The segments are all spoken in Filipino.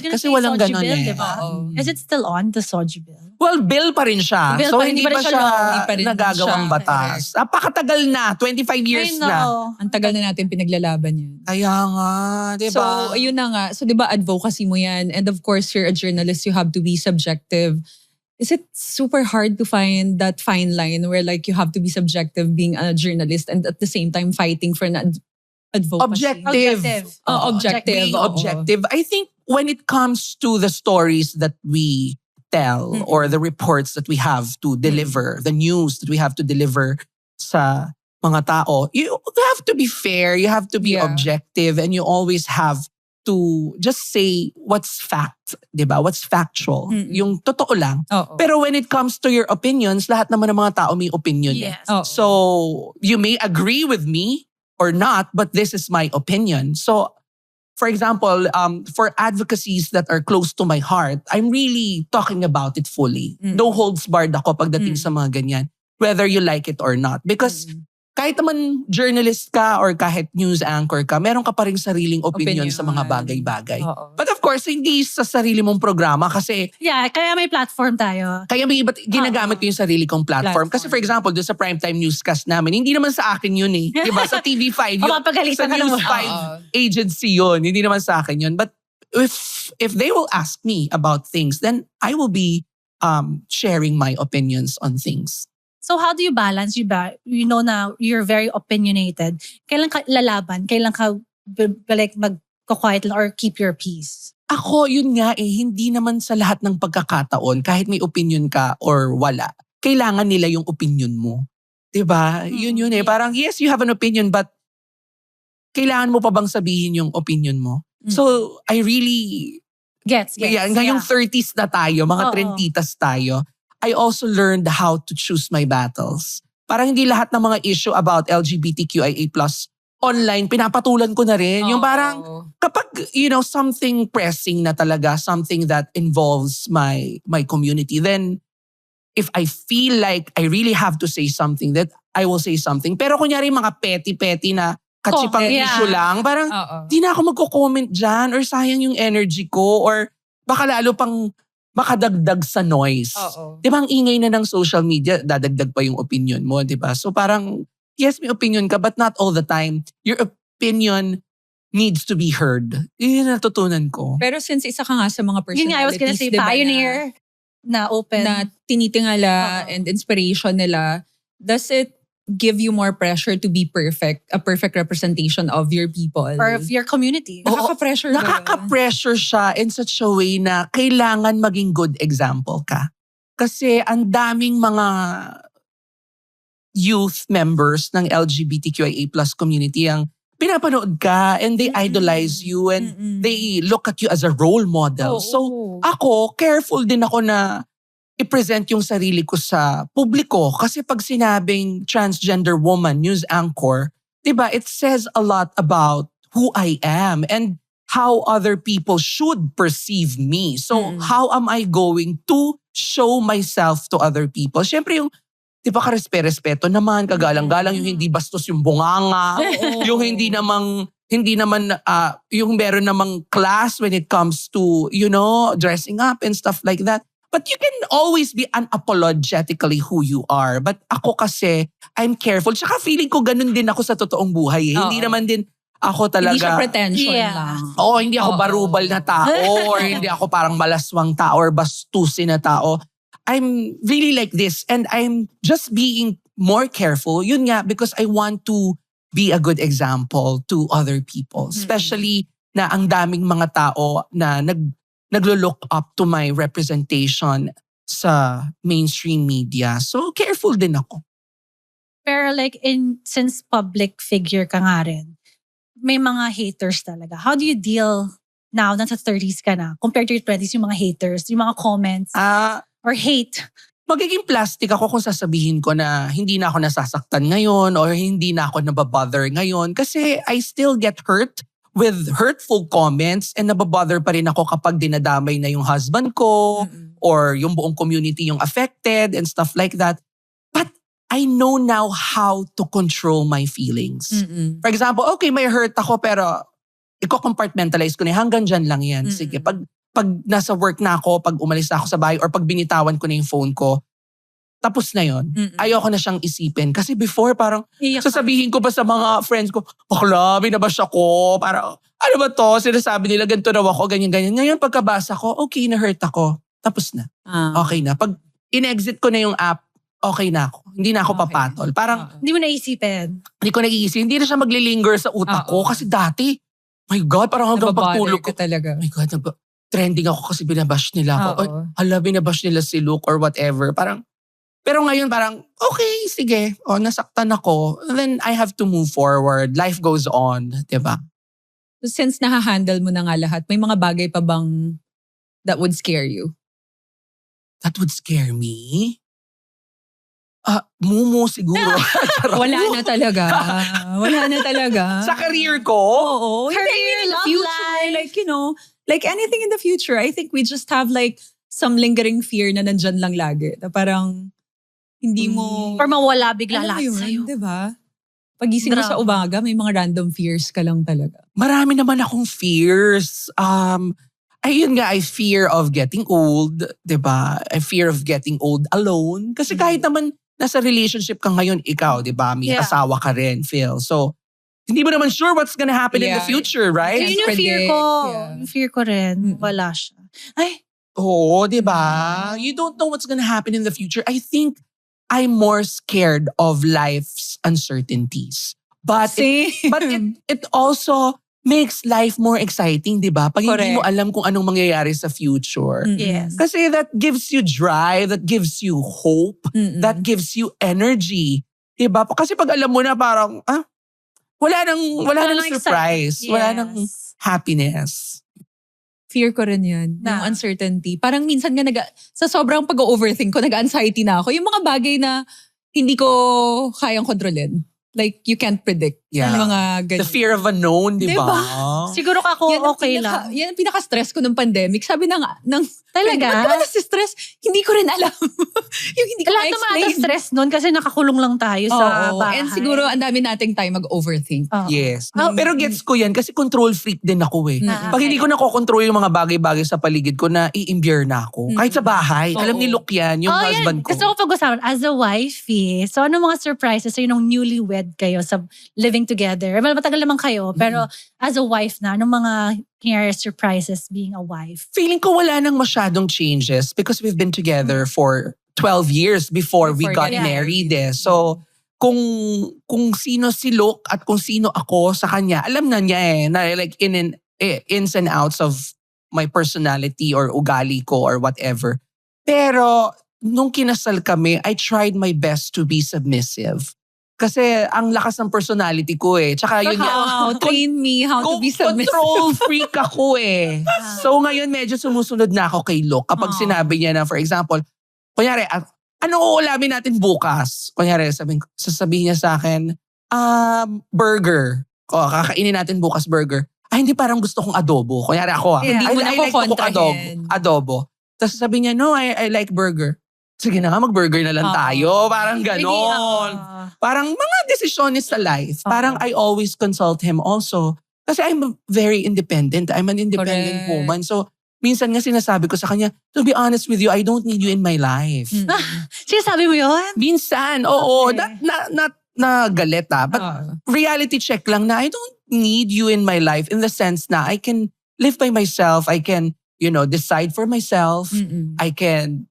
gonna Kasi say walang Soji ganon Bill, eh. diba? Oo. Is it still on, the Soji Bill? Well, bill pa rin siya. Bill So pa rin, hindi hindi pa pa rin siya siya law. Hindi pa rin nagagawang siya. batas. Napakatagal na, 25 years I na. know. Ang tagal na natin pinaglalaban yun. Kaya nga, di So, ba? ayun na nga. So, di ba, advocacy mo yan. And of course, you're a journalist. You have to be subjective. Is it super hard to find that fine line where like you have to be subjective being a journalist and at the same time fighting for an advocacy? Objective. Objective. Being oo. objective. I think when it comes to the stories that we tell or the reports that we have to deliver, the news that we have to deliver sa mga tao, you have to be fair, you have to be Yeah. objective, and you always have to just say what's fact, di ba? What's factual. Yung totoo lang. Oo. Pero when it comes to your opinions, lahat naman ng mga tao may opinion. Eh. Yes. Oo. So, you may agree with me or not, but this is my opinion. So, for example, for advocacies that are close to my heart, I'm really talking about it fully. No holds barred ako pagdating sa mga ganyan, whether you like it or not. Because kahit naman journalist ka or kahit news anchor ka, meron ka pa rin sariling opinion sa mga bagay-bagay. Oo. But of course, hindi sa sarili mong programa kasi Yeah, kaya may platform tayo. kaya may iba't ginagamit ko yung sarili kong platform. Kasi for example, doon sa primetime newscast namin, hindi naman sa akin yun eh. Diba? Sa TV5 yun. Mapapagalitan Sa ka naman. News 5 agency yun. Hindi naman sa akin yun. But if they will ask me about things, then I will be sharing my opinions on things. So how do you balance? You know na you're very opinionated. Kailan ka lalaban? Kailan ka like mag-quiet lang or keep your peace? Ako, yun nga eh, hindi naman sa lahat ng pagkakataon, kahit may opinion ka or wala, kailangan nila yung opinion mo. Diba? Yun eh. Parang yes, you have an opinion, but kailangan mo pa bang sabihin yung opinion mo? So, I really... Gets. Yeah, ngayong 30s na tayo, mga Oo. 30s tayo, I also learned how to choose my battles. Parang hindi lahat ng mga issue about LGBTQIA+ online, pinapatulan ko na rin. Yung parang kapag, something pressing na talaga, something that involves my community, then if I feel like I really have to say something, that I will say something. Pero kunyari mga petty-petty na katsipang Yeah. issue lang, parang di na ako magko-comment dyan or sayang yung energy ko or baka lalo pang makadagdag sa noise. Di ba ang ingay na ng social media, dadagdag pa yung opinion mo, di ba? So parang, yes, may opinion ka, but not all the time. Your opinion needs to be heard. Yun yung natutunan ko. Pero since isa ka nga sa mga personalities, Yun nga, I was gonna say, diba, pioneer na open. na tinitingala and inspiration nila, does it give you more pressure to be perfect, a perfect representation of your people? or of your community. Nakaka-pressure ba? Nakaka-pressure siya in such a way na kailangan maging good example ka. Kasi ang daming mga youth members ng LGBTQIA+ community ang pinapanood ka and they idolize you and they look at you as a role model. So ako, careful din ako na i-present yung sarili ko sa publiko kasi pag sinabing transgender woman, news anchor, diba, it says a lot about who I am and how other people should perceive me. So how am I going to show myself to other people? Siyempre yung, di ba, karespeto naman, kagalang-galang, yung hindi bastos yung bunganga, yung hindi naman, yung meron namang class when it comes to, dressing up and stuff like that. But you can always be unapologetically who you are. But ako kasi, I'm careful. Tsaka feeling ko ganun din ako sa totoong buhay. Hindi naman din ako talaga... Hindi siya pretension Yeah. lang. Oo, hindi ako barubal na tao or hindi ako parang malaswang tao or bastusin na tao. I'm really like this and I'm just being more careful. Yun nga, because I want to be a good example to other people. Especially na ang daming mga tao na naglo-look up to my representation sa mainstream media. So careful din ako. Pero like, since public figure ka nga rin, may mga haters talaga. How do you deal now, nasa 30s ka na, compared to your 20s, yung mga haters, yung mga comments, or hate? Magiging plastic ako kung sasabihin ko na hindi na ako nasasaktan ngayon or hindi na ako nababother ngayon kasi I still get hurt with hurtful comments and nababother pa rin ako kapag dinadamay na yung husband ko or yung buong community yung affected and stuff like that. But I know now how to control my feelings. For example, okay, may hurt ako pero i-compartmentalize ko na hanggang dyan lang yan. Sige, pag pag nasa work na ako, pag umalis na ako sa bahay, or pag binitawan ko na yung phone ko, tapos na yun. Ayoko na siyang isipin. Kasi before parang Iyak ka. sasabihin ko pa sa mga friends ko, bakla, binabash ako. Parang, ano ba to? Sinasabi nila, ganito raw ako, ganyan-ganyan. Ngayon pagkabasa ko, okay, na-hurt ako. Tapos na. Okay na. Pag in-exit ko na yung app, okay na ako. Hindi na ako Okay. papatol. Parang, Hindi mo naisipin. hindi ko nag-iisip. Hindi na siya maglilinger sa utak ko. Kasi dati, my God, parang hanggang pagtulog ko. ka talaga. My God, trending ako kasi binabash nila ako. Ay, Oo. hala, binabash nila si Luke or whatever. Parang, pero ngayon parang, okay, sige. O, nasaktan ako. And then I have to move forward. Life goes on. Diba? Since nahahandle mo na nga lahat, may mga bagay pa bang that would scare you? That would scare me. Mumu siguro. Wala na talaga. Wala na talaga. Sa career ko? Oo. Career, Hindi, in the love future, life. like, like anything in the future, I think we just have like some lingering fear na nandyan lang lagi. Na parang hindi mo... Or mawala bigla Alam mo lahat yun, sa'yo. diba? Pagising mo sa Grabe. umaga, may mga random fears ka lang talaga. Marami naman akong fears. Ayun nga, I fear of getting old. Diba? I fear of getting old alone. Kasi kahit naman nasa relationship ka ngayon, ikaw, diba? May Yeah. asawa ka rin, Phil. So, hindi mo naman sure what's gonna happen in the Yeah. future, right? Can't Yun yung fear predict, ko. yeah. Yung fear ko rin. Wala siya. Ay, Oo, di ba? You don't know what's gonna happen in the future. I think I'm more scared of life's uncertainties. But it also makes life more exciting, di ba? Pag hindi mo Correct. alam kung anong mangyayari sa future. yes. Kasi that gives you drive, that gives you hope, that gives you energy. Di ba? Kasi pag alam mo na parang, wala nang surprise. Wala nang happiness. Fear ko rin yan. Na. Yung uncertainty. Parang minsan nga sa sobrang pag-overthink ko, nag-anxiety na ako. Yung mga bagay na hindi ko kayang kontrolin. Like, you can't predict. Yeah. Yung mga ganyan. The fear of unknown, di ba? Diba? Siguro ako Yan ang okay lang. Yan ang pinaka-stress ko ng pandemic. Sabi ng Talaga? ba't ba stress? Hindi ko rin alam. Yung hindi ko Lahat naman ata ma-explain. stress nun kasi nakakulong lang tayo sa Oo. bahay. And siguro ang dami nating time mag-overthink. Oo. Yes. Pero gets ko yan kasi control freak din ako eh. Mm. Pag hindi ko nakokontrol yung mga bagay-bagay sa paligid ko, na i-imbier na ako. Kahit sa bahay. Oo. Alam ni Luke yan, yung husband ko. Gusto ko pag-usapan, as a wifey, so ano mga surprises sa'yo nung newlywed kayo sa living together? Well, matagal naman kayo, pero as a wife na, anong mga nangyari surprises being a wife? Feeling ko wala nang masyadong changes because we've been together for 12 years before we Before got getting married eh. So, kung sino si Luke at kung sino ako sa kanya, alam na niya eh, na like ins and outs of my personality or ugali ko or whatever. Pero, nung kinasal kami, I tried my best to be submissive. Kasi ang lakas ng personality ko eh. Tsaka yun How? Train me how to be submissive. Control freak ako eh. So ngayon medyo sumusunod na ako kay Luke. Kapag sinabi niya na, for example, kunyari, ano uulamin natin bukas? Kunyari, sasabihin niya sa akin, burger. Kakainin natin bukas burger. Hindi, parang gusto kong adobo. Kunyari ako Hindi mo na I like to cook kukontrahin. adobo. Tapos sabi niya, no, I like burger. Sige na nga, mag-burger na lang tayo. Parang ganon. Parang mga desisyones sa life. Parang I always consult him also. Kasi I'm very independent. I'm an independent Correct. woman. So, minsan nga sinasabi ko sa kanya, to be honest with you, I don't need you in my life. Sinasabi mo yun? Minsan, oo. Okay. Not na galit But reality check lang na I don't need you in my life in the sense na I can live by myself. I can, decide for myself. I can,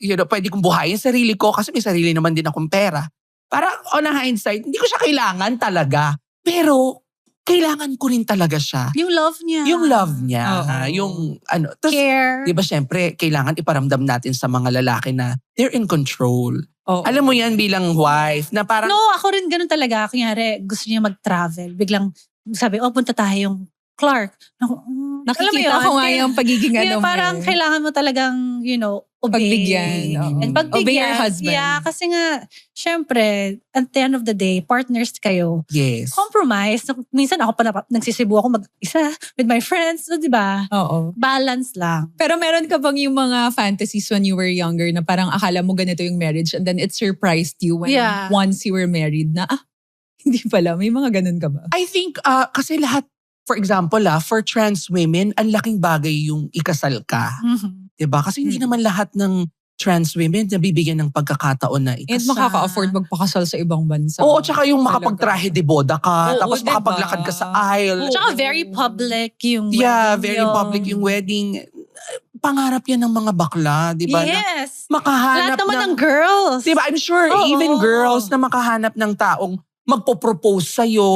pwede kong buhayin sarili ko kasi may sarili naman din akong pera. Para on a hindsight, hindi ko siya kailangan talaga. Pero, kailangan ko rin talaga siya. Yung love niya. Yung love niya. Oo. Yung tas, care. di ba syempre, kailangan iparamdam natin sa mga lalaki na they're in control. Oo. Alam mo yan bilang wife, na parang, No, ako rin ganun talaga. Kunyari, gusto niya mag-travel. Biglang sabi, punta tayong Clark. Nakikita ko nga yung pagiging Parang kailangan mo talagang, obey. Pagbigyan, oo. And pagbigyan. Obey your husband. Yeah, kasi nga, syempre, at the end of the day, partners kayo. yes. Compromise. Minsan ako pa nagsisibu ako mag-isa with my friends. So, di ba? Oo. Balance lang. Pero meron ka bang yung mga fantasies when you were younger na parang akala mo ganito yung marriage and then it surprised you when once you were married na, hindi pala, may mga ganun ka ba? I think, kasi lahat for example for trans women, ang laking bagay yung ikasal ka. Mhm. Diba? Kasi hindi naman lahat ng trans women nabibigyan ng pagkakataon na And ikasal. makaka-afford magpakasal sa ibang bansa. Oo, tsaka yung Talaga. makapagtrahe de boda ka, Oo, tapos diba? makapaglakad ka sa aisle. Oo. Tsaka very public yung Yeah, wedding very yun. public yung wedding. Pangarap yan ng mga bakla, di ba? Na Yes. makahanap Lahat naman ng ng girls. Di ba? I'm sure Oo. even girls na makahanap ng taong magpo-propose sa'yo,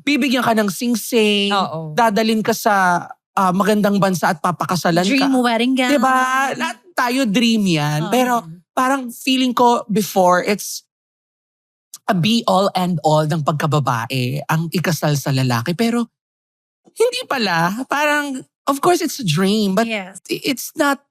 bibigyan ka ng sing-sing, Oo. dadalin ka sa magandang bansa at papakasalan Dream ka. wedding gown. Di ba? Lahat tayo dream yan. Pero parang feeling ko before, it's a be-all and all ng pagkababae, ang ikasal sa lalaki. Pero hindi pala. Parang, of course, it's a dream. But Yes. it's not,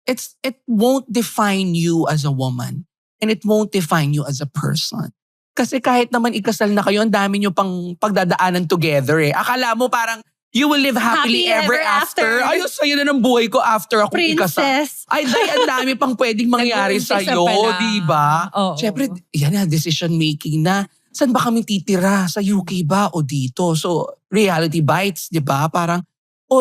it won't define you as a woman. And it won't define you as a person. Kasi kahit naman ikasal na kayo, ang dami nyo pang pagdadaanan together eh. Akala mo parang, you will live happily ever after. Ayos sa'yo na ng buhay ko after ako ikasal. Princess. Ay, ang dami pang pwedeng mangyari Nag-uumpisa sa'yo, pa lang. di ba? Oo. Siyempre, yan na, decision making na. Saan ba kami titira? Sa UK ba o dito? So, reality bites, di ba? Parang,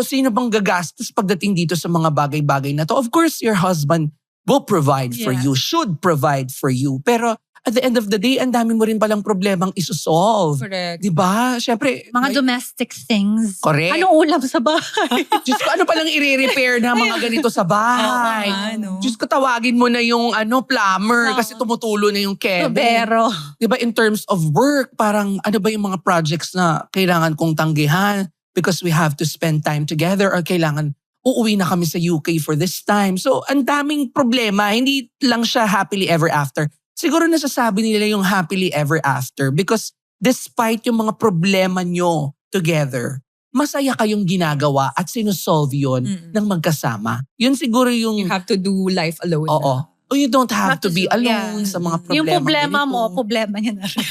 sino bang gagastos pagdating dito sa mga bagay-bagay na to? Of course, your husband will provide for you, should provide for you. Pero at the end of the day, ang dami mo rin palang problemang isosolve. Correct. Di ba? Siyempre, Mga domestic things. Correct. Anong ulam sa bahay? Diyos ko, ano palang i-repair na mga ganito sa bahay? Oo nga, no? Diyos ko, tawagin mo na yung plumber kasi tumutulo na yung Kevin. Tubero. Di ba, in terms of work, parang ano ba yung mga projects na kailangan kong tanggihan because we have to spend time together or kailangan uuwi na kami sa UK for this time. So, ang daming problema. Hindi lang siya happily ever after. Siguro nasasabi nila yung happily ever after because despite yung mga problema nyo together, masaya kayong ginagawa at sinusolve yun ng magkasama. Yun siguro yung... You have to do life alone. Oo. O you don't have to be alone Yeah. sa mga problema. Yung problema ganito. mo, problema niya na rin.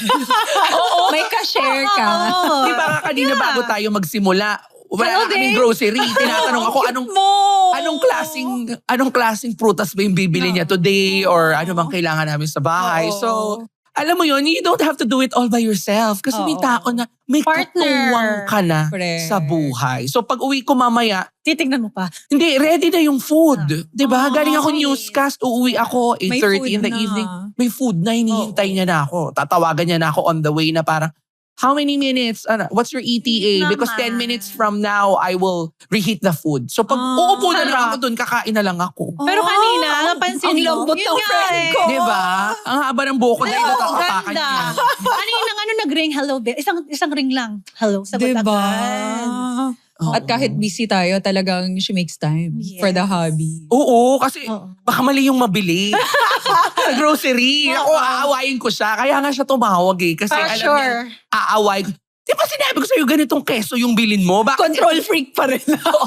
May ka-share ka. Di ba kanina bago tayo magsimula, wala Hello, na kaming babe. grocery. Tinatanong ako anong klaseng prutas ba yung bibili niya today or ano bang kailangan namin sa bahay. Oo. So, alam mo yun, you don't have to do it all by yourself kasi may Oo. tao na may Partner. katuwang ka na Correct. sa buhay. So pag uwi ko mamaya, Titignan mo pa. hindi, ready na yung food. Diba? Galing ako Ay. newscast, uuwi ako, May 8:30 food in the na. evening. May food na, hinihintay niya na ako. Tatawagan niya na ako on the way na parang, how many minutes? What's your ETA? Naman. Because 10 minutes from now, I will reheat the food. So pag uupo na lang sarap. ako dun, kakain na lang ako. Pero kanina, napansin Ang mo, lambot yun ng nga friend eh. ko. Diba? Ang haba ng buhok ko dahil Oo, natatapakan ganda. niya. Kanina nag-ring, hello, babe. Isang ring lang. Hello, sagot Diba? agad. At kahit busy tayo, talagang she makes time for the Yes. hobby. Oo, kasi Oo. baka mali yung mabili. Sa grocery. Ako, aawayin ko siya. Kaya nga siya tumawag eh. Kasi For alam sure. niya, aaway ko. Di ba sinabi ko sa'yo ganitong keso yung bilin mo? Bakit? Control freak pa rin ako.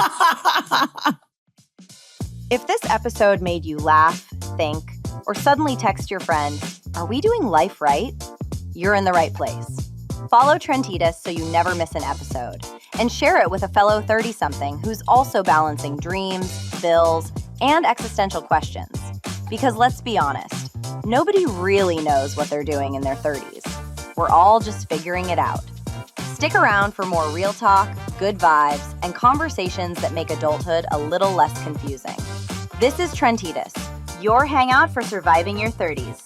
If this episode made you laugh, think, or suddenly text your friend, "Are we doing life right?" You're in the right place. Follow Trentitas so you never miss an episode. And share it with a fellow 30-something who's also balancing dreams, bills, and existential questions. Because let's be honest, nobody really knows what they're doing in their 30s. We're all just figuring it out. Stick around for more real talk, good vibes, and conversations that make adulthood a little less confusing. This is Trentitas, your hangout for surviving your 30s.